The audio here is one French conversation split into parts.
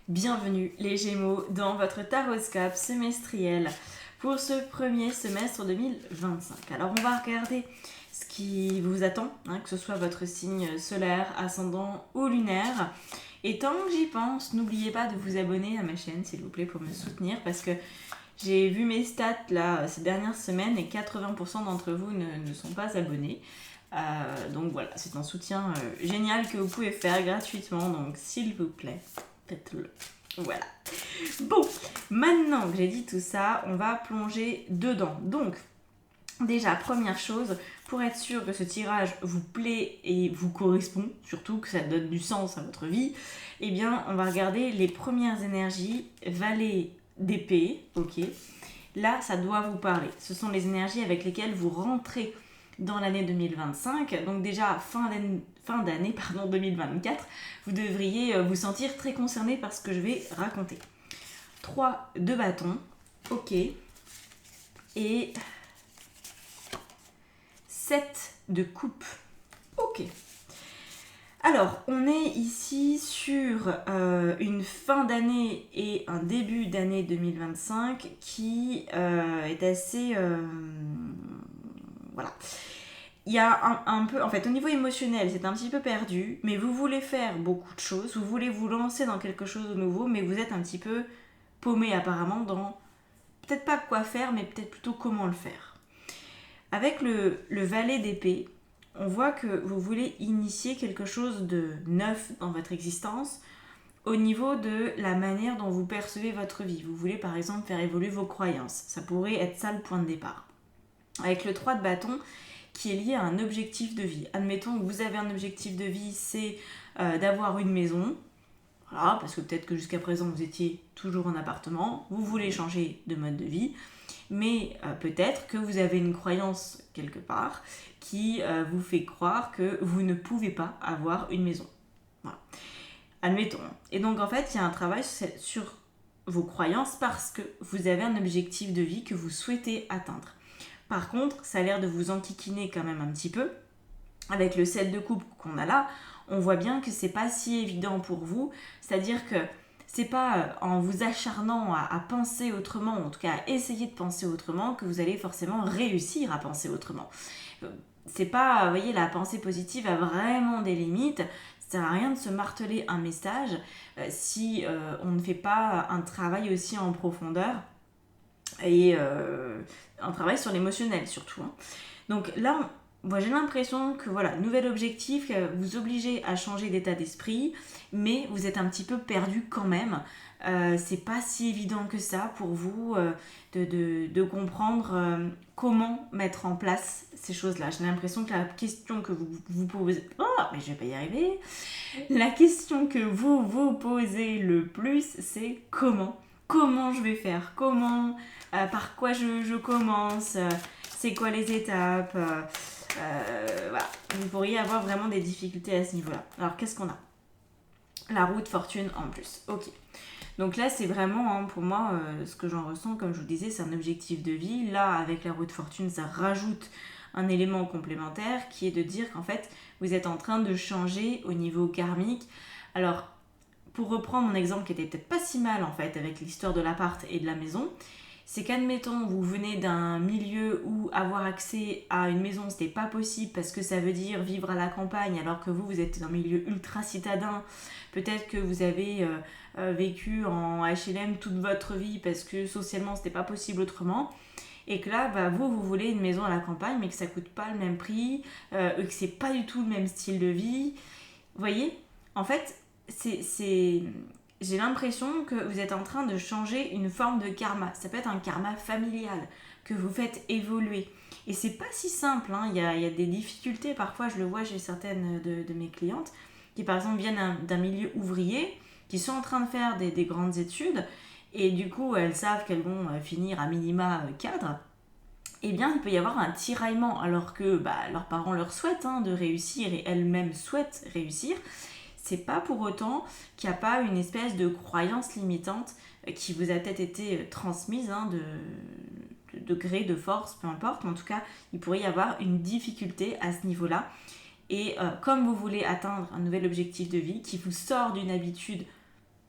Bienvenue les Gémeaux dans votre taroscope semestriel pour ce premier semestre 2025. Alors on va regarder ce qui vous attend, que ce soit votre signe solaire, ascendant ou lunaire. Et tant que j'y pense, n'oubliez pas de vous abonner à ma chaîne s'il vous plaît pour me soutenir parce que j'ai vu mes stats là ces dernières semaines et 80% d'entre vous ne sont pas abonnés. Donc voilà, c'est un soutien génial que vous pouvez faire gratuitement, donc s'il vous plaît, faites-le. Voilà. Bon, maintenant que j'ai dit tout ça, on va plonger dedans. Donc, déjà, première chose, pour être sûr que ce tirage vous plaît et vous correspond, surtout que ça donne du sens à votre vie, eh bien, on va regarder les premières énergies, valet d'épée, ok. Là, ça doit vous parler. Ce sont les énergies avec lesquelles vous rentrez dans l'année 2025. Donc déjà, fin d'année 2024, vous devriez vous sentir très concerné par ce que je vais raconter. 3 de bâton, ok. Et 7 de coupe, ok. Alors, on est ici sur une fin d'année et un début d'année 2025 qui est assez... voilà. Il y a un peu... En fait, au niveau émotionnel, c'est un petit peu perdu, mais vous voulez faire beaucoup de choses, vous voulez vous lancer dans quelque chose de nouveau, mais vous êtes un petit peu paumé apparemment dans... Peut-être pas quoi faire, mais peut-être plutôt comment le faire. Avec le valet d'épée, on voit que vous voulez initier quelque chose de neuf dans votre existence au niveau de la manière dont vous percevez votre vie. Vous voulez par exemple faire évoluer vos croyances. Ça pourrait être ça le point de départ. Avec le 3 de bâton qui est lié à un objectif de vie. Admettons que vous avez un objectif de vie, c'est d'avoir une maison. Voilà, parce que peut-être que jusqu'à présent vous étiez toujours en appartement, vous voulez changer de mode de vie, mais peut-être que vous avez une croyance quelque part qui vous fait croire que vous ne pouvez pas avoir une maison. Voilà. Admettons. Et donc en fait, il y a un travail sur vos croyances parce que vous avez un objectif de vie que vous souhaitez atteindre. Par contre, ça a l'air de vous enquiquiner quand même un petit peu. Avec le 7 de coupe qu'on a là, on voit bien que c'est pas si évident pour vous. C'est-à-dire que c'est pas en vous acharnant à penser autrement, en tout cas à essayer de penser autrement, que vous allez forcément réussir à penser autrement. C'est pas, vous voyez, la pensée positive a vraiment des limites. Ça sert à rien de se marteler un message si on ne fait pas un travail aussi en profondeur et un travail sur l'émotionnel surtout. Donc là, moi j'ai l'impression que voilà, nouvel objectif, vous obligez à changer d'état d'esprit, mais vous êtes un petit peu perdu quand même. C'est pas si évident que ça pour vous de comprendre comment mettre en place ces choses-là. J'ai l'impression que la question que vous vous posez... Oh, mais je vais pas y arriver. La question que vous vous posez le plus, c'est comment. Comment je vais faire? Comment par quoi je commence? C'est quoi les étapes? Voilà. Vous pourriez avoir vraiment des difficultés à ce niveau-là. Alors, qu'est-ce qu'on a? La roue de fortune en plus. Ok. Donc là, c'est vraiment, pour moi, ce que j'en ressens, comme je vous disais, c'est un objectif de vie. Là, avec la roue de fortune, ça rajoute un élément complémentaire qui est de dire qu'en fait, vous êtes en train de changer au niveau karmique. Alors, pour reprendre mon exemple qui était peut-être pas si mal en fait avec l'histoire de l'appart et de la maison, c'est qu'admettons vous venez d'un milieu où avoir accès à une maison c'était pas possible parce que ça veut dire vivre à la campagne alors que vous êtes dans un milieu ultra citadin, peut-être que vous avez vécu en HLM toute votre vie parce que socialement c'était pas possible autrement et que là vous voulez une maison à la campagne mais que ça coûte pas le même prix, que c'est pas du tout le même style de vie, vous voyez, en fait j'ai l'impression que vous êtes en train de changer une forme de karma. Ça peut être un karma familial que vous faites évoluer. Et c'est pas si simple, il y a des difficultés, parfois je le vois chez certaines de mes clientes, qui par exemple viennent d'un milieu ouvrier, qui sont en train de faire des grandes études, et du coup elles savent qu'elles vont finir à minima cadre. Eh bien, il peut y avoir un tiraillement, alors que leurs parents leur souhaitent de réussir, et elles-mêmes souhaitent réussir. C'est pas pour autant qu'il n'y a pas une espèce de croyance limitante qui vous a peut-être été transmise de gré, de force, peu importe. Mais en tout cas, il pourrait y avoir une difficulté à ce niveau-là. Et comme vous voulez atteindre un nouvel objectif de vie qui vous sort d'une habitude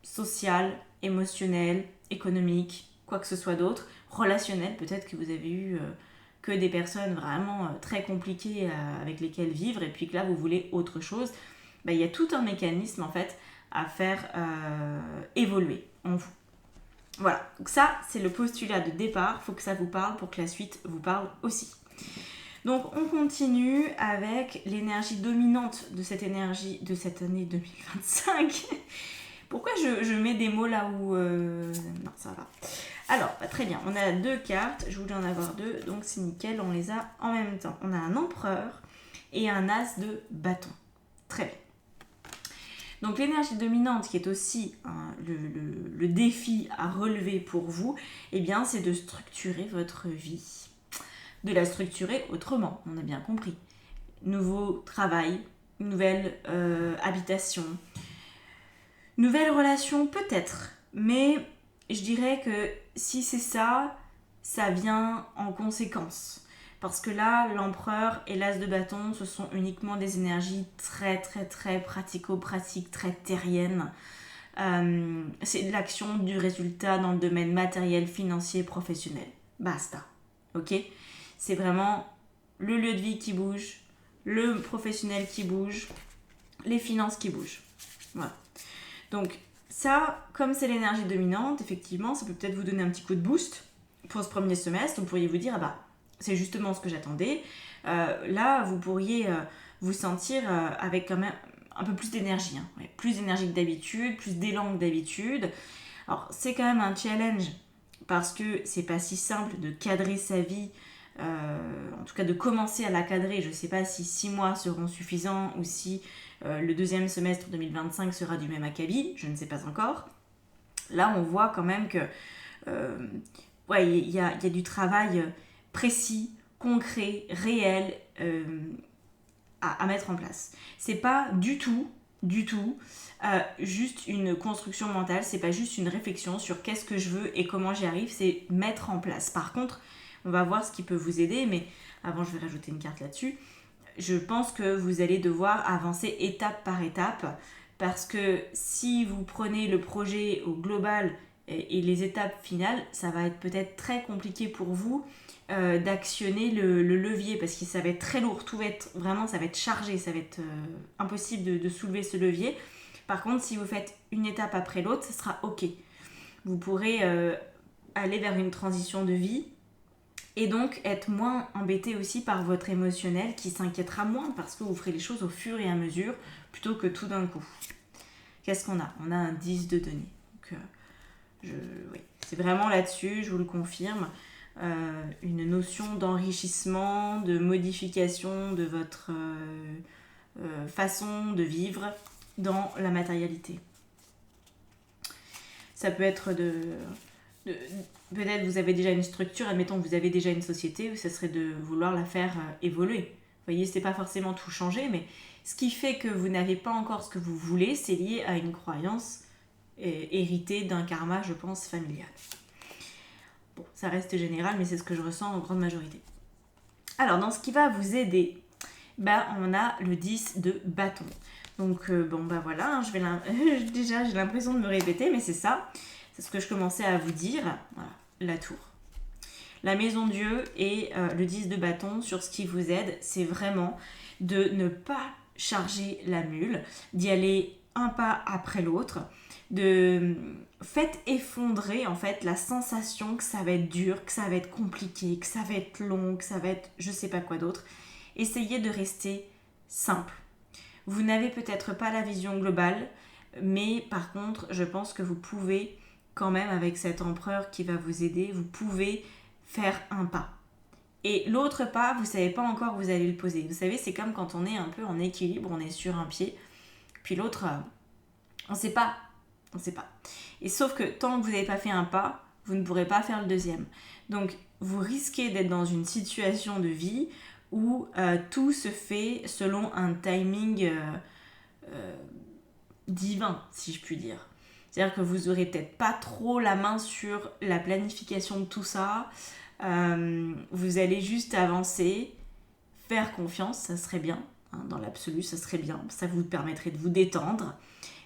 social, émotionnel, économique, quoi que ce soit d'autre, relationnel, peut-être que vous avez eu que des personnes vraiment très compliquées avec lesquelles vivre et puis que là vous voulez autre chose, il y a tout un mécanisme en fait à faire évoluer en vous. Voilà, donc ça c'est le postulat de départ, il faut que ça vous parle pour que la suite vous parle aussi. Donc on continue avec l'énergie dominante de cette énergie de cette année 2025. Pourquoi je mets des mots là où... Non, ça va. Alors, très bien, on a 2 cartes, je voulais en avoir 2, donc c'est nickel, on les a en même temps. On a un empereur et un as de bâton. Très bien. Donc l'énergie dominante qui est aussi le défi à relever pour vous, eh bien c'est de structurer votre vie. De la structurer autrement, on a bien compris. Nouveau travail, nouvelle habitation, nouvelle relation peut-être, mais je dirais que si c'est ça, ça vient en conséquence. Parce que là, l'empereur et l'as de bâton, ce sont uniquement des énergies très très très pratico-pratiques, très terriennes. C'est de l'action, du résultat dans le domaine matériel, financier, professionnel. Basta. Ok ? C'est vraiment le lieu de vie qui bouge, le professionnel qui bouge, les finances qui bougent. Voilà. Donc ça, comme c'est l'énergie dominante, effectivement, ça peut peut-être vous donner un petit coup de boost pour ce premier semestre. Vous pourriez vous dire, c'est justement ce que j'attendais. Là, vous pourriez vous sentir avec quand même un peu plus d'énergie. Ouais, plus d'énergie que d'habitude, plus d'élan que d'habitude. Alors, c'est quand même un challenge parce que c'est pas si simple de cadrer sa vie, en tout cas de commencer à la cadrer. Je ne sais pas si 6 mois seront suffisants ou si le deuxième semestre 2025 sera du même acabit, je ne sais pas encore. Là, on voit quand même que il y a du travail précis, concret, réel à mettre en place. C'est pas du tout juste une construction mentale, c'est pas juste une réflexion sur qu'est-ce que je veux et comment j'y arrive, c'est mettre en place. Par contre, on va voir ce qui peut vous aider, mais avant je vais rajouter une carte là-dessus. Je pense que vous allez devoir avancer étape par étape parce que si vous prenez le projet au global et les étapes finales, ça va être peut-être très compliqué pour vous d'actionner le levier parce que ça va être très lourd, tout va être vraiment, ça va être chargé, ça va être impossible de soulever ce levier. Par contre, si vous faites une étape après l'autre, ça sera ok. Vous pourrez aller vers une transition de vie et donc être moins embêté aussi par votre émotionnel qui s'inquiétera moins parce que vous ferez les choses au fur et à mesure plutôt que tout d'un coup. Qu'est-ce qu'on a ? On a un 10 de denier. Donc, oui, c'est vraiment là-dessus, je vous le confirme. Une notion d'enrichissement, de modification de votre façon de vivre dans la matérialité. Ça peut être peut-être vous avez déjà une structure, admettons que vous avez déjà une société, ça serait de vouloir la faire évoluer. Vous voyez, c'est pas forcément tout changer, mais ce qui fait que vous n'avez pas encore ce que vous voulez, c'est lié à une croyance héritée d'un karma, je pense, familial. Bon, ça reste général, mais c'est ce que je ressens en grande majorité. Alors, dans ce qui va vous aider, on a le 10 de bâton. Donc, voilà, déjà j'ai l'impression de me répéter, mais c'est ça. C'est ce que je commençais à vous dire. Voilà, la tour. La maison Dieu et le 10 de bâton sur ce qui vous aide, c'est vraiment de ne pas charger la mule, d'y aller un pas après l'autre, faites effondrer en fait la sensation que ça va être dur, que ça va être compliqué, que ça va être long, que ça va être je sais pas quoi d'autre. Essayez de rester simple. Vous n'avez peut-être pas la vision globale, mais par contre, je pense que vous pouvez quand même, avec cet empereur qui va vous aider, vous pouvez faire un pas. Et l'autre pas, vous ne savez pas encore où vous allez le poser. Vous savez, c'est comme quand on est un peu en équilibre, on est sur un pied, puis l'autre, on ne sait pas. Et sauf que tant que vous n'avez pas fait un pas, vous ne pourrez pas faire le deuxième. Donc, vous risquez d'être dans une situation de vie où tout se fait selon un timing divin, si je puis dire. C'est-à-dire que vous n'aurez peut-être pas trop la main sur la planification de tout ça. Vous allez juste avancer, faire confiance, ça serait bien. Dans l'absolu, ça serait bien. Ça vous permettrait de vous détendre.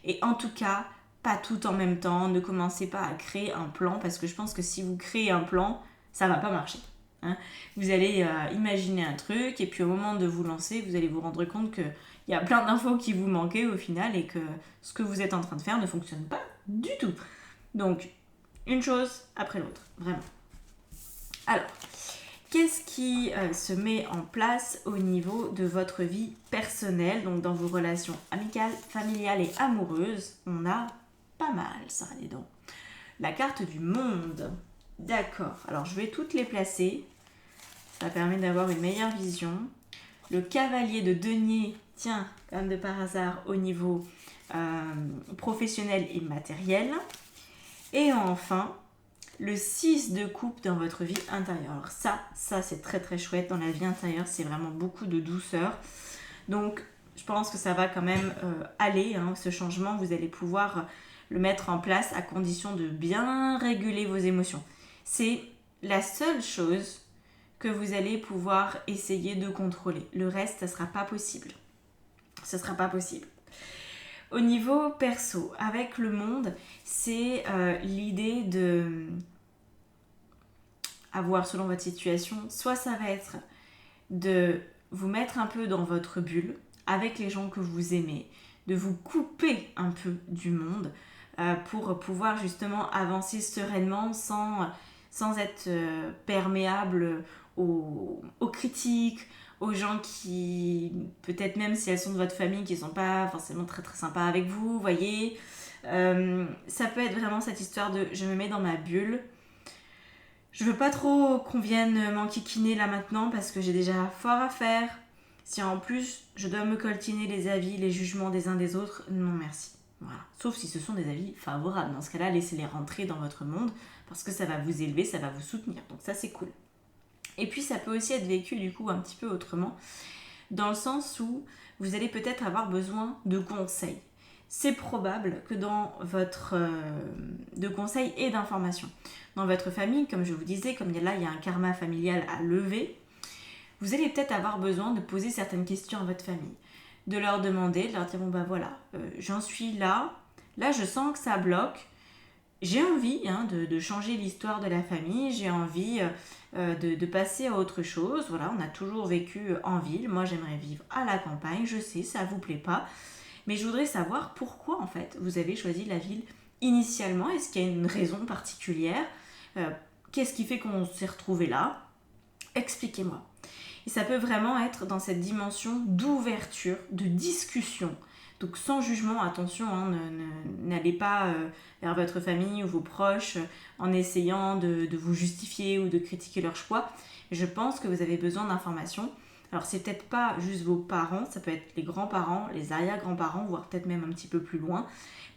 Et en tout cas, pas tout en même temps, ne commencez pas à créer un plan, parce que je pense que si vous créez un plan, ça va pas marcher. Hein. Vous allez imaginer un truc, et puis au moment de vous lancer, vous allez vous rendre compte qu'il y a plein d'infos qui vous manquaient au final, et que ce que vous êtes en train de faire ne fonctionne pas du tout. Donc, une chose après l'autre, vraiment. Alors, qu'est-ce qui se met en place au niveau de votre vie personnelle, donc dans vos relations amicales, familiales et amoureuses? On a pas mal ça, les dents. La carte du monde. D'accord, alors je vais toutes les placer. Ça permet d'avoir une meilleure vision. Le cavalier de denier, tiens, comme de par hasard, au niveau professionnel et matériel. Et enfin, le 6 de coupe dans votre vie intérieure. Alors ça c'est très très chouette. Dans la vie intérieure, c'est vraiment beaucoup de douceur. Donc, je pense que ça va quand même aller, hein, ce changement. Vous allez pouvoir le mettre en place à condition de bien réguler vos émotions. C'est la seule chose que vous allez pouvoir essayer de contrôler. Le reste, ça ne sera pas possible. Ce ne sera pas possible. Au niveau perso, avec le monde, c'est l'idée de avoir, selon votre situation, soit ça va être de vous mettre un peu dans votre bulle, avec les gens que vous aimez, de vous couper un peu du monde pour pouvoir justement avancer sereinement sans être perméable aux critiques, aux gens qui, peut-être même si elles sont de votre famille, qui ne sont pas forcément très très sympas avec vous, voyez. Ça peut être vraiment cette histoire de je me mets dans ma bulle. Je veux pas trop qu'on vienne m'enquiquiner là maintenant parce que j'ai déjà fort à faire. Si en plus je dois me coltiner les avis, les jugements des uns des autres, non merci. Voilà. Sauf si ce sont des avis favorables. Dans ce cas-là, laissez-les rentrer dans votre monde parce que ça va vous élever, ça va vous soutenir. Donc ça, c'est cool. Et puis, ça peut aussi être vécu du coup un petit peu autrement, dans le sens où vous allez peut-être avoir besoin de conseils. C'est probable que dans votre... de conseils et d'informations. Dans votre famille, comme je vous disais, comme il y a un karma familial à lever, vous allez peut-être avoir besoin de poser certaines questions à votre famille. De leur demander, de leur dire, bon bah voilà, j'en suis là je sens que ça bloque, j'ai envie de changer l'histoire de la famille, j'ai envie de passer à autre chose, voilà, on a toujours vécu en ville, moi j'aimerais vivre à la campagne, je sais, ça vous plaît pas, mais je voudrais savoir pourquoi en fait vous avez choisi la ville initialement, est-ce qu'il y a une raison particulière, qu'est-ce qui fait qu'on s'est retrouvé là, expliquez-moi. Et ça peut vraiment être dans cette dimension d'ouverture, de discussion. Donc sans jugement, attention, n'allez pas vers votre famille ou vos proches en essayant de vous justifier ou de critiquer leur choix. Je pense que vous avez besoin d'informations. Alors c'est peut-être pas juste vos parents, ça peut être les grands-parents, les arrière-grands-parents, voire peut-être même un petit peu plus loin.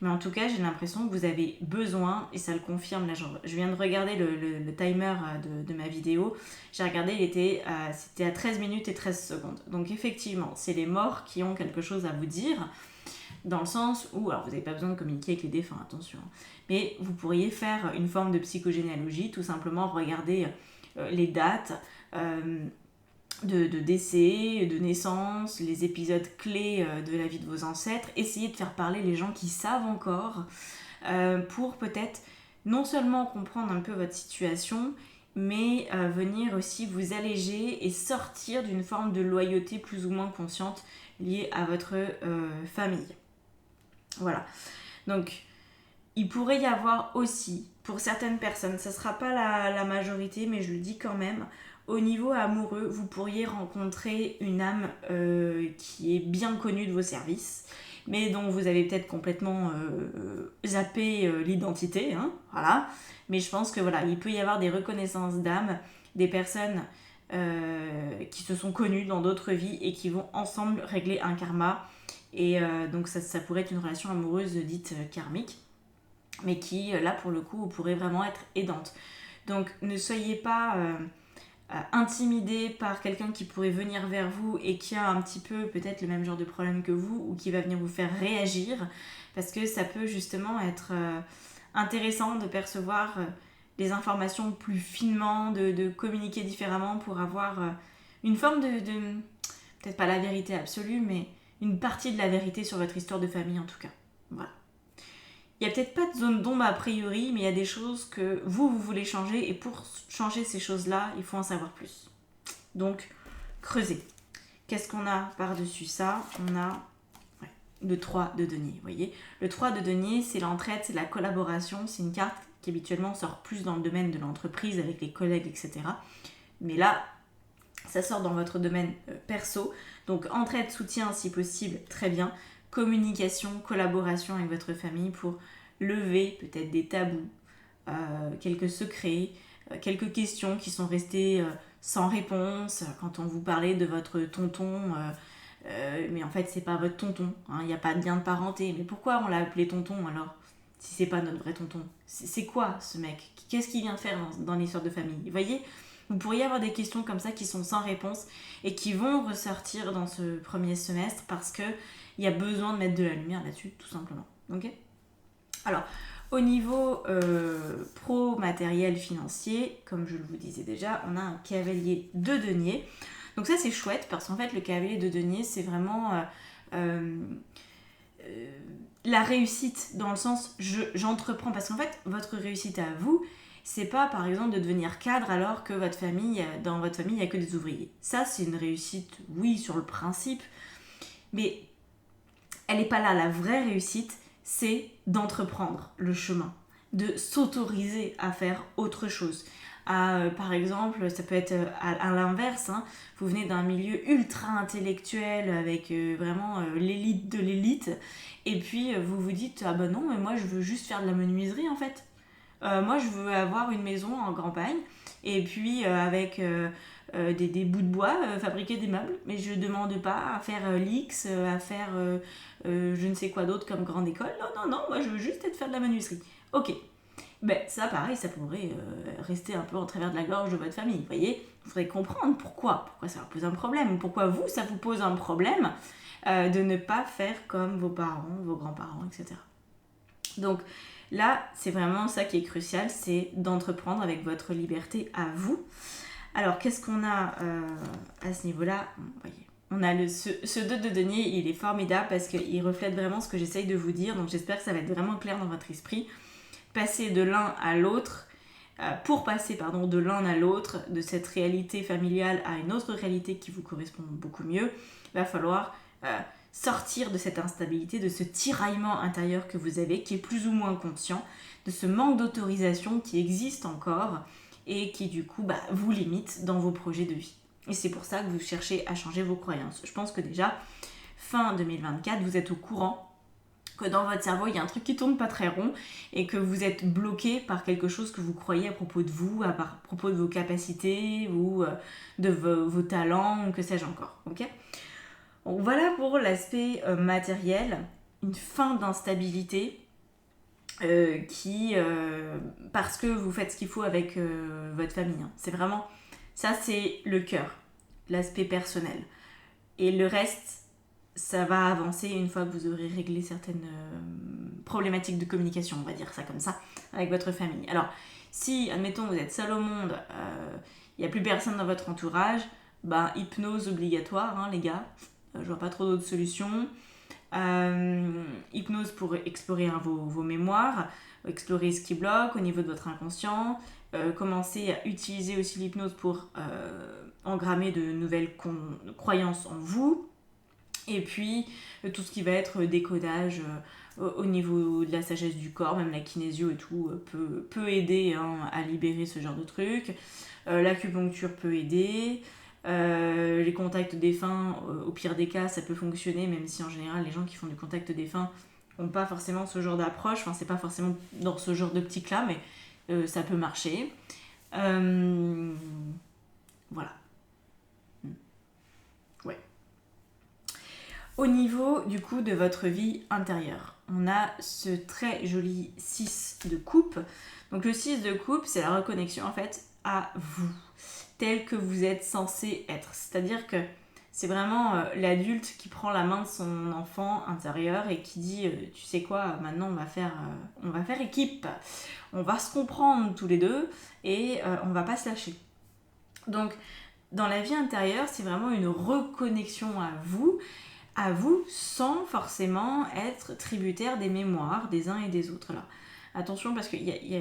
Mais en tout cas, j'ai l'impression que vous avez besoin, et ça le confirme, là, je viens de regarder le timer de ma vidéo, j'ai regardé, c'était à 13 minutes et 13 secondes. Donc effectivement, c'est les morts qui ont quelque chose à vous dire, dans le sens où, alors vous n'avez pas besoin de communiquer avec les défunts, attention, mais vous pourriez faire une forme de psychogénéalogie, tout simplement regarder les dates de décès, de naissance, les épisodes clés de la vie de vos ancêtres, essayez de faire parler les gens qui savent encore pour peut-être non seulement comprendre un peu votre situation, mais venir aussi vous alléger et sortir d'une forme de loyauté plus ou moins consciente liée à votre famille. Voilà. Donc, il pourrait y avoir aussi, pour certaines personnes, ça ne sera pas la majorité, mais je le dis quand même, au niveau amoureux, vous pourriez rencontrer une âme qui est bien connue de vos services, mais dont vous avez peut-être complètement zappé l'identité, voilà. Mais je pense que voilà, il peut y avoir des reconnaissances d'âme, des personnes qui se sont connues dans d'autres vies et qui vont ensemble régler un karma. Et donc ça pourrait être une relation amoureuse dite karmique, mais qui, là pour le coup, pourrait vraiment être aidante. Donc ne soyez pas intimidé par quelqu'un qui pourrait venir vers vous et qui a un petit peu peut-être le même genre de problème que vous, ou qui va venir vous faire réagir, parce que ça peut justement être intéressant de percevoir les informations plus finement, de communiquer différemment pour avoir une forme de peut-être pas la vérité absolue, mais une partie de la vérité sur votre histoire de famille en tout cas. Voilà. il n'y a peut-être pas de zone d'ombre a priori, mais il y a des choses que vous voulez changer, et pour changer ces choses-là, il faut en savoir plus. Donc, creusez. Qu'est-ce qu'on a par-dessus ça? On a le 3 de denier, vous voyez. Le 3 de denier, c'est l'entraide, c'est la collaboration, c'est une carte qui habituellement sort plus dans le domaine de l'entreprise, avec les collègues, etc. Mais là, ça sort dans votre domaine perso. Donc, entraide, soutien, si possible, très bien. Communication, collaboration avec votre famille pour lever peut-être des tabous, quelques secrets, quelques questions qui sont restées sans réponse. Quand on vous parlait de votre tonton, mais en fait c'est pas votre tonton, hein, il n'y a pas de lien de parenté. Mais pourquoi on l'a appelé tonton alors, si c'est pas notre vrai tonton? C'est quoi ce mec? Qu'est-ce qu'il vient faire dans l'histoire de famille? Vous voyez, vous pourriez avoir des questions comme ça qui sont sans réponse et qui vont ressortir dans ce premier semestre parce que il y a besoin de mettre de la lumière là-dessus, tout simplement. Ok? Alors, au niveau pro-matériel financier, comme je le vous disais déjà, on a un cavalier de denier. Donc ça, c'est chouette parce qu'en fait, le cavalier de denier, c'est vraiment la réussite dans le sens j'entreprends. Parce qu'en fait, votre réussite à vous, c'est pas par exemple de devenir cadre alors que dans votre famille, il n'y a que des ouvriers. Ça, c'est une réussite, oui, sur le principe, mais elle n'est pas là. La vraie réussite, c'est d'entreprendre le chemin, de s'autoriser à faire autre chose. Par exemple, ça peut être à l'inverse, hein, vous venez d'un milieu ultra intellectuel avec vraiment l'élite de l'élite, et puis vous vous dites ah ben non, mais moi je veux juste faire de la menuiserie en fait. Moi je veux avoir une maison en campagne, et puis avec des bouts de bois, fabriquer des meubles, mais je demande pas à faire l'X, à faire je ne sais quoi d'autre comme grande école. Non, moi je veux juste faire de la menuiserie. Ok, ben ça pareil, ça pourrait rester un peu en travers de la gorge de votre famille, vous voyez. Il faudrait comprendre pourquoi ça leur pose un problème, pourquoi vous, ça vous pose un problème de ne pas faire comme vos parents, vos grands-parents, etc. Donc là, c'est vraiment ça qui est crucial, c'est d'entreprendre avec votre liberté à vous. Alors, qu'est-ce qu'on a à ce niveau-là? Vous voyez, on a ce 2 de denier, il est formidable parce qu'il reflète vraiment ce que j'essaye de vous dire. Donc, j'espère que ça va être vraiment clair dans votre esprit. Passer de l'un à l'autre, pour passer de l'un à l'autre, de cette réalité familiale à une autre réalité qui vous correspond beaucoup mieux, il va falloir sortir de cette instabilité, de ce tiraillement intérieur que vous avez, qui est plus ou moins conscient, de ce manque d'autorisation qui existe encore, et qui du coup vous limite dans vos projets de vie. Et c'est pour ça que vous cherchez à changer vos croyances. Je pense que déjà, fin 2024, vous êtes au courant que dans votre cerveau, il y a un truc qui tourne pas très rond et que vous êtes bloqué par quelque chose que vous croyez à propos de vous, à propos de vos capacités ou de vos talents, que sais-je encore. Ok ? Donc voilà pour l'aspect matériel, une fin d'instabilité parce que vous faites ce qu'il faut avec votre famille. Hein. C'est vraiment, ça c'est le cœur, l'aspect personnel. Et le reste, ça va avancer une fois que vous aurez réglé certaines problématiques de communication, on va dire ça comme ça, avec votre famille. Alors, si, admettons, vous êtes seul au monde, il n'y a plus personne dans votre entourage, hypnose obligatoire, hein, les gars. Je vois pas trop d'autres solutions. Hypnose pour explorer vos mémoires, explorer ce qui bloque au niveau de votre inconscient, commencer à utiliser aussi l'hypnose pour engrammer de nouvelles croyances en vous, et puis tout ce qui va être décodage au niveau de la sagesse du corps, même la kinésio et tout peut aider à libérer ce genre de trucs. L'acupuncture peut aider. Les contacts défunts, au pire des cas, ça peut fonctionner, même si en général, les gens qui font du contact défunt n'ont pas forcément ce genre d'approche. Enfin, c'est pas forcément dans ce genre d'optique-là, mais ça peut marcher. Voilà. Ouais. Au niveau, du coup, de votre vie intérieure, on a ce très joli 6 de coupe. Donc, le 6 de coupe, c'est la reconnexion, en fait, à vous, tel que vous êtes censé être. C'est-à-dire que c'est vraiment l'adulte qui prend la main de son enfant intérieur et qui dit tu sais quoi, maintenant on va faire équipe, on va se comprendre tous les deux et on va pas se lâcher. Donc dans la vie intérieure, c'est vraiment une reconnexion à vous, à vous sans forcément être tributaire des mémoires des uns et des autres. Alors attention parce qu'il y a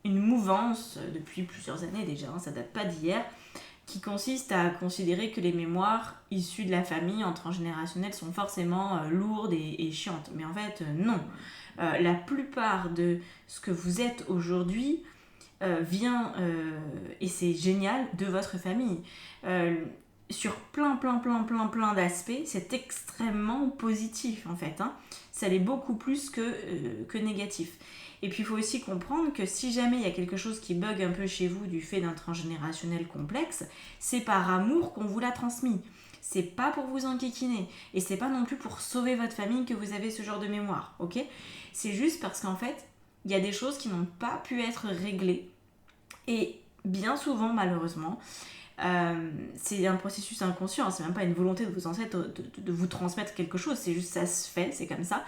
une mouvance depuis plusieurs années déjà, ça date pas d'hier, qui consiste à considérer que les mémoires issues de la famille transgénérationnelle sont forcément lourdes et chiantes. Mais en fait, non. La plupart de ce que vous êtes aujourd'hui vient, et c'est génial, de votre famille. Sur plein d'aspects, c'est extrêmement positif en fait. Ça l'est beaucoup plus que négatif. Et puis il faut aussi comprendre que si jamais il y a quelque chose qui bug un peu chez vous du fait d'un transgénérationnel complexe, c'est par amour qu'on vous l'a transmis. C'est pas pour vous enquiquiner. Et c'est pas non plus pour sauver votre famille que vous avez ce genre de mémoire, ok ? C'est juste parce qu'en fait, il y a des choses qui n'ont pas pu être réglées. Et bien souvent, malheureusement, c'est un processus inconscient, c'est même pas une volonté de vos ancêtres de vous transmettre quelque chose, c'est juste ça se fait, c'est comme ça.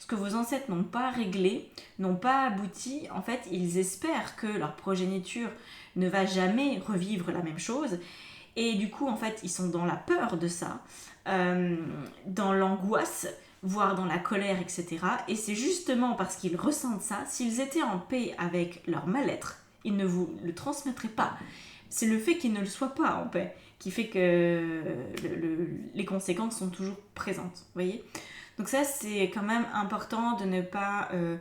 Ce que vos ancêtres n'ont pas réglé, n'ont pas abouti, en fait, ils espèrent que leur progéniture ne va jamais revivre la même chose. Et du coup, en fait, ils sont dans la peur de ça, dans l'angoisse, voire dans la colère, etc. Et c'est justement parce qu'ils ressentent ça, s'ils étaient en paix avec leur mal-être, ils ne vous le transmettraient pas. C'est le fait qu'ils ne le soient pas en paix qui fait que les conséquences sont toujours présentes, vous voyez ? Donc ça, c'est quand même important de ne pas se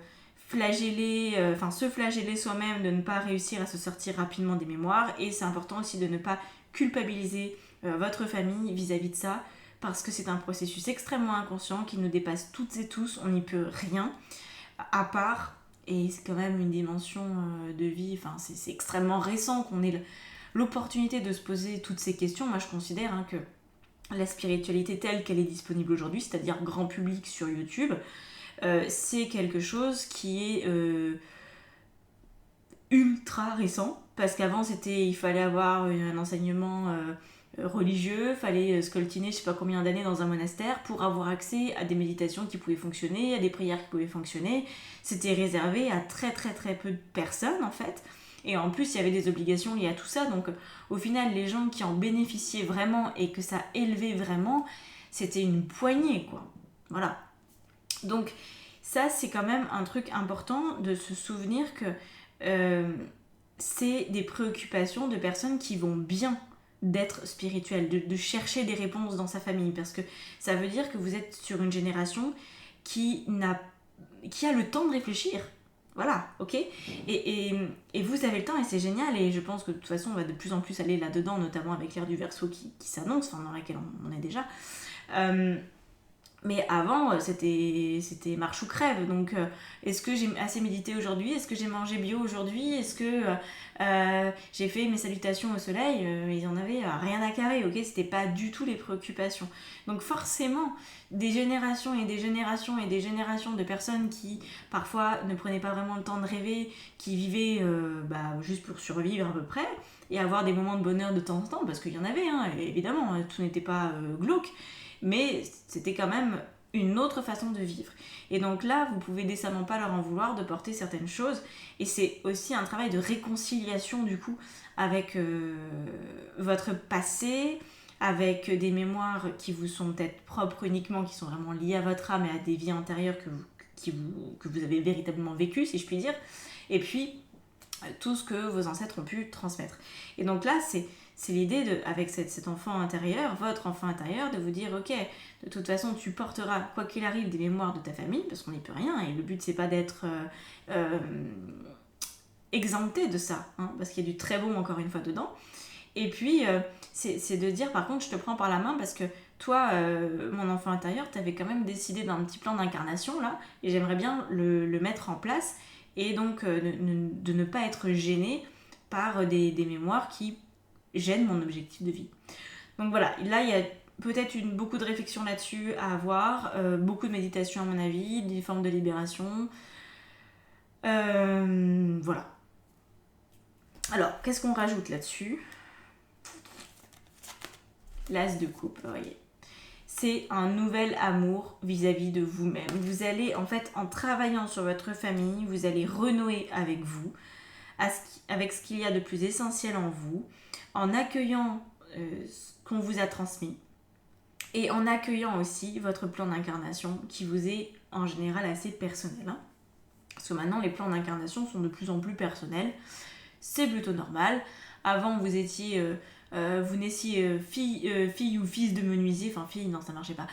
flageller soi-même, de ne pas réussir à se sortir rapidement des mémoires. Et c'est important aussi de ne pas culpabiliser votre famille vis-à-vis de ça, parce que c'est un processus extrêmement inconscient qui nous dépasse toutes et tous. On n'y peut rien, à part, et c'est quand même une dimension de vie, enfin c'est extrêmement récent qu'on ait l'opportunité de se poser toutes ces questions. Moi je considère que la spiritualité telle qu'elle est disponible aujourd'hui, c'est-à-dire grand public sur YouTube, c'est quelque chose qui est ultra récent, parce qu'avant il fallait avoir un enseignement religieux, fallait scoltiner je sais pas combien d'années dans un monastère pour avoir accès à des méditations qui pouvaient fonctionner, à des prières qui pouvaient fonctionner. C'était réservé à très peu de personnes en fait. Et en plus, il y avait des obligations liées à tout ça. Donc, au final, les gens qui en bénéficiaient vraiment et que ça élevait vraiment, c'était une poignée, quoi. Voilà. Donc, ça, c'est quand même un truc important de se souvenir que c'est des préoccupations de personnes qui vont bien d'être spirituelles, de chercher des réponses dans sa famille. Parce que ça veut dire que vous êtes sur une génération qui a le temps de réfléchir. Voilà, ok ? Et vous avez le temps et c'est génial, et je pense que de toute façon on va de plus en plus aller là-dedans, notamment avec l'ère du Verseau qui s'annonce, enfin dans laquelle on est déjà. Mais avant, c'était marche ou crève. Donc, est-ce que j'ai assez médité aujourd'hui ? Est-ce que j'ai mangé bio aujourd'hui ? Est-ce que j'ai fait mes salutations au soleil ? Ils en avaient rien à carrer, ok ? C'était pas du tout les préoccupations. Donc forcément, des générations et des générations et des générations de personnes qui, parfois, ne prenaient pas vraiment le temps de rêver, qui vivaient juste pour survivre à peu près, et avoir des moments de bonheur de temps en temps, parce qu'il y en avait, évidemment, tout n'était pas glauque, mais c'était quand même une autre façon de vivre. Et donc là, vous pouvez décemment pas leur en vouloir de porter certaines choses, et c'est aussi un travail de réconciliation du coup avec votre passé, avec des mémoires qui vous sont peut-être propres uniquement, qui sont vraiment liées à votre âme et à des vies antérieures que vous avez véritablement vécues, si je puis dire, et puis tout ce que vos ancêtres ont pu transmettre. Et donc là, c'est l'idée, avec cet enfant intérieur, votre enfant intérieur, de vous dire, ok, de toute façon, tu porteras, quoi qu'il arrive, des mémoires de ta famille, parce qu'on n'y peut rien, et le but, c'est pas d'être exempté de ça, parce qu'il y a du très bon, encore une fois, dedans. Et puis, c'est de dire, par contre, je te prends par la main, parce que toi, mon enfant intérieur, t'avais quand même décidé d'un petit plan d'incarnation, là, et j'aimerais bien le mettre en place, et donc de ne pas être gêné par des mémoires qui gênent mon objectif de vie. Donc voilà, là il y a peut-être beaucoup de réflexion là-dessus à avoir, beaucoup de méditation à mon avis, des formes de libération. Voilà. Alors, qu'est-ce qu'on rajoute là-dessus ? L'as de coupe, vous voyez. C'est un nouvel amour vis-à-vis de vous-même. Vous allez, en fait, en travaillant sur votre famille, vous allez renouer avec vous, avec ce qu'il y a de plus essentiel en vous, en accueillant ce qu'on vous a transmis, Et en accueillant aussi votre plan d'incarnation qui vous est en général assez personnel. Hein. Parce que maintenant, les plans d'incarnation sont de plus en plus personnels. C'est plutôt normal. Avant, vous étiez... vous naissiez fille ou fils de menuisier, enfin fille, non ça marchait pas,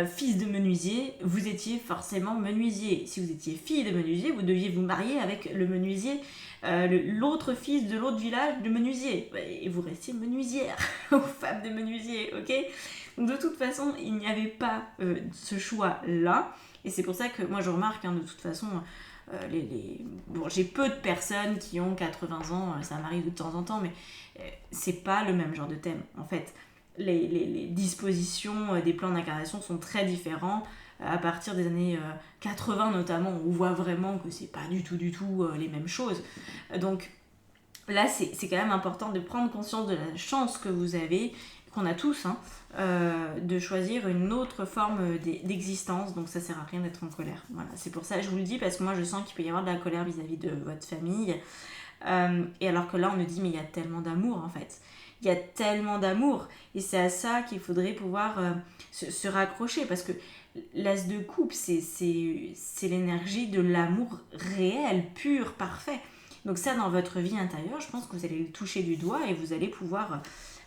fils de menuisier, vous étiez forcément menuisier. Si vous étiez fille de menuisier, vous deviez vous marier avec le menuisier, l'autre fils de l'autre village de menuisier. Et vous restiez menuisière, ou femme de menuisier, ok? Donc de toute façon, il n'y avait pas ce choix-là. Et c'est pour ça que moi je remarque, hein, de toute façon... Bon, j'ai peu de personnes qui ont 80 ans, ça m'arrive de temps en temps, mais c'est pas le même genre de thème. En fait, les dispositions des plans d'incarnation sont très différents. À partir des années 80 notamment, on voit vraiment que c'est pas du tout les mêmes choses. Donc là, c'est quand même important de prendre conscience de la chance que vous avez, qu'on a tous, hein, de choisir une autre forme d'existence. Donc ça sert à rien d'être en colère. Voilà, c'est pour ça que je vous le dis, parce que moi je sens qu'il peut y avoir de la colère vis-à-vis de votre famille. Et alors que là on me dit mais il y a tellement d'amour en fait. Il y a tellement d'amour. Et c'est à ça qu'il faudrait pouvoir se raccrocher. Parce que l'as de coupe, c'est l'énergie de l'amour réel, pur, parfait. Donc ça, dans votre vie intérieure, je pense que vous allez le toucher du doigt et vous allez pouvoir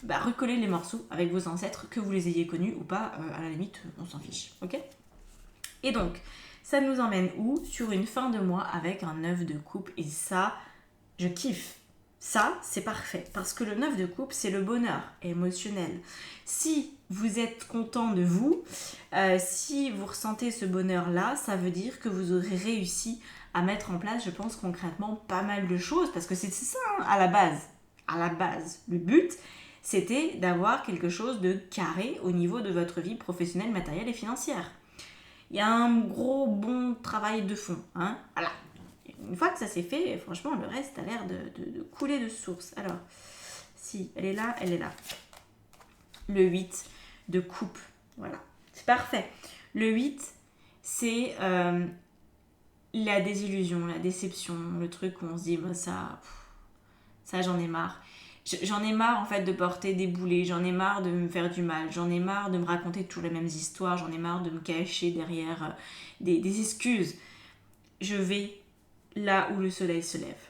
recoller les morceaux avec vos ancêtres, que vous les ayez connus ou pas, à la limite, on s'en fiche, ok? Et donc, ça nous emmène où? Sur une fin de mois avec un 9 de coupe, et ça, je kiffe. Ça, c'est parfait, parce que le 9 de coupe, c'est le bonheur émotionnel. Si vous êtes content de vous, si vous ressentez ce bonheur-là, ça veut dire que vous aurez réussi à mettre en place, je pense concrètement, pas mal de choses, parce que c'est ça, hein, à la base. À la base, le but, c'était d'avoir quelque chose de carré au niveau de votre vie professionnelle, matérielle et financière. Il y a un gros bon travail de fond, hein, voilà. Une fois que ça s'est fait, franchement, le reste a l'air de couler de source. Alors, si, elle est là, elle est là. Le 8 de coupe, voilà. C'est parfait. Le 8, c'est la désillusion, la déception, le truc où on se dit, bah, ça j'en ai marre. J'en ai marre en fait de porter des boulets, j'en ai marre de me faire du mal, j'en ai marre de me raconter toujours les mêmes histoires, j'en ai marre de me cacher derrière des excuses. Je vais là où le soleil se lève.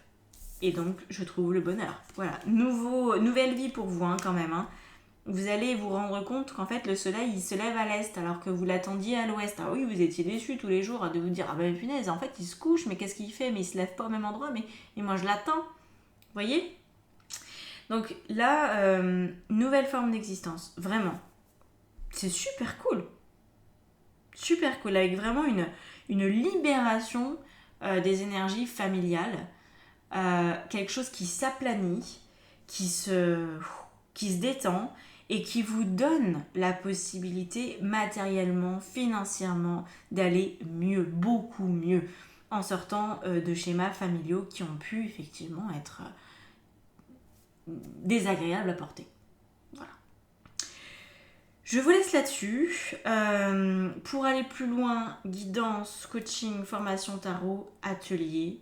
Et donc, je trouve le bonheur. Voilà, nouvelle vie pour vous, hein, quand même. Hein. Vous allez vous rendre compte qu'en fait, le soleil, il se lève à l'est, alors que vous l'attendiez à l'ouest. Ah oui, vous étiez déçus tous les jours de vous dire, ah ben punaise, en fait, il se couche, mais qu'est-ce qu'il fait? Mais il se lève pas au même endroit, mais moi, je l'attends. Vous voyez? Donc là, nouvelle forme d'existence. Vraiment. C'est super cool. Super cool, avec vraiment une libération des énergies familiales, quelque chose qui s'aplanit, qui se détend et qui vous donne la possibilité matériellement, financièrement d'aller mieux, beaucoup mieux, en sortant de schémas familiaux qui ont pu effectivement être désagréables à porter. Voilà. Je vous laisse là-dessus. Pour aller plus loin, guidance, coaching, formation tarot, atelier.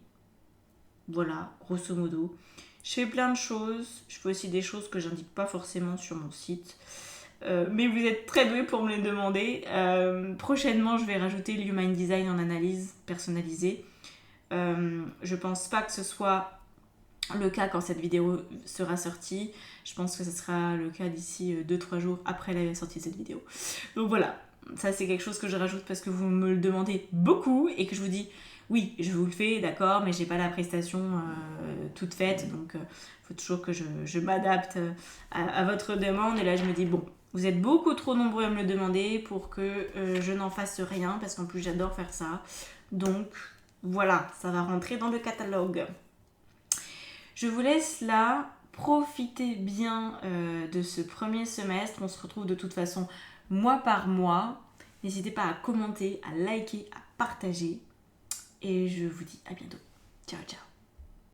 Voilà, grosso modo. Je fais plein de choses. Je fais aussi des choses que j'indique pas forcément sur mon site. Mais vous êtes très doués pour me les demander. Prochainement, je vais rajouter l'Human Design en analyse personnalisée. Je pense pas que ce soit le cas quand cette vidéo sera sortie. Je pense que ce sera le cas d'ici 2-3 jours après la sortie de cette vidéo. Donc voilà, ça c'est quelque chose que je rajoute parce que vous me le demandez beaucoup et que je vous dis oui, je vous le fais, d'accord, mais j'ai pas la prestation toute faite, donc faut toujours que je m'adapte à votre demande. Et là je me dis bon, vous êtes beaucoup trop nombreux à me le demander pour que je n'en fasse rien, parce qu'en plus j'adore faire ça. Donc voilà, ça va rentrer dans le catalogue. Je vous laisse là, profitez bien de ce premier semestre. On se retrouve de toute façon mois par mois. N'hésitez pas à commenter, à liker, à partager. Et je vous dis à bientôt. Ciao, ciao.